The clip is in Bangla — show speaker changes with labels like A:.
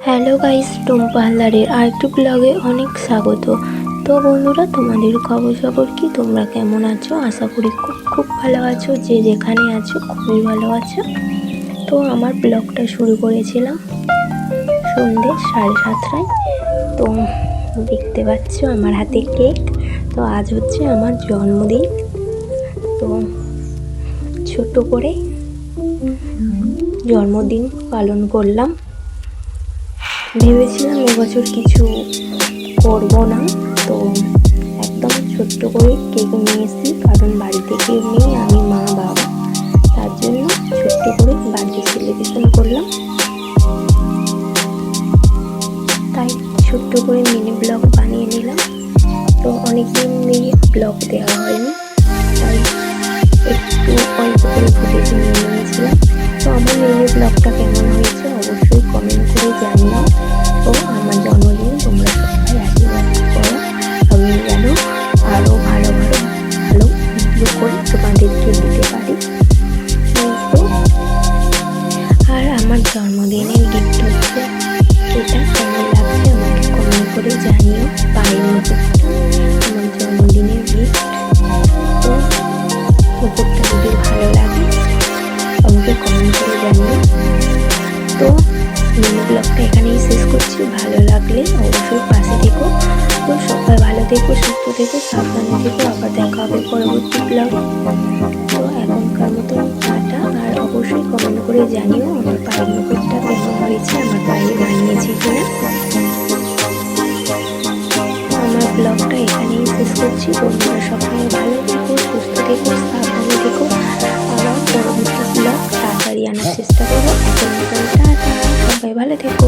A: হ্যালো গাইস, টুম্পা হালদারের আরেকটি ব্লগে অনেক স্বাগত। তো বন্ধুরা, তোমাদের খবর কি? তোমরা কেমন আছো? আশা করি খুব ভালো আছো। যে যেখানে আছো খুবই ভালো আছো। তো আমার ব্লগটা শুরু করেছিলাম সন্ধ্যে 7:30টায়। তো দেখতে পাচ্ছ আমার হাতে কেক। তো আজ হচ্ছে আমার জন্মদিন। তো ছোট করে জন্মদিন পালন করলাম। ভেবেছিলাম এবছর কিছু করব না, তো একদম ছোট্ট করে কেক নিয়ে এসেছি, কারণ বাড়িতে কেউ নেই, আমি মা বাবা, তার জন্য ছোট্ট করে বার্থডে সেলিব্রেশন করলাম। তাই ছোট্ট করে মিনি ব্লগ বানিয়ে নিলাম। তো অনেকদিন নিয়ে ব্লগ দেওয়া হয়নি, তাই একটু অল্প করে ফুটেজ নিয়ে নিয়েছিলাম। তো আমার মিনি ব্লগটা কেমন হয়েছে অবশ্যই কমেন্ট করে জানিও। তো আমার জন্মদিন তোমরা সবাই আশীর্বাদ করো, আমি যেন আরও ভালো ভিডিও করে তোমাদেরকে দিতে পারি। তো আর আমার জন্মদিনের গিফট হচ্ছে এটা। কেমন লাগছে আমাকে কমেন্ট করে জানিও। পায়ের মুকুটটা আমার জন্মদিনের গিফট। তো মুকুটটা যদি ভালো লাগে আমাকে কমেন্ট করে জানিও। তো মিনি ব্লগটা এখানেই শেষ করছি। ভালো লাগলে অবশ্যই পাশে থেকো। তো সবাই ভালো থেকো, সুস্থ থেকো, সাবধানে থেকো। আবার দেখা হবে পরবর্তী ব্লগ। তো এখনকার মতো টাটা। আর অবশ্যই কমেন্ট করে জানিও আমার পায়ের মুকুটটা কেমন হয়েছে, আমার পায়ে বানিয়েছি কিনা। আমার ব্লগটা এখানেই শেষ করছি। তোমরা সবাই ভালো থেকো, সুস্থ থেকো, সাবধানে থেকো। আবার পরবর্তী ব্লগ তাড়াতাড়ি আনার চেষ্টা করো। এখন টাটা, সবাই ভালো থেকো।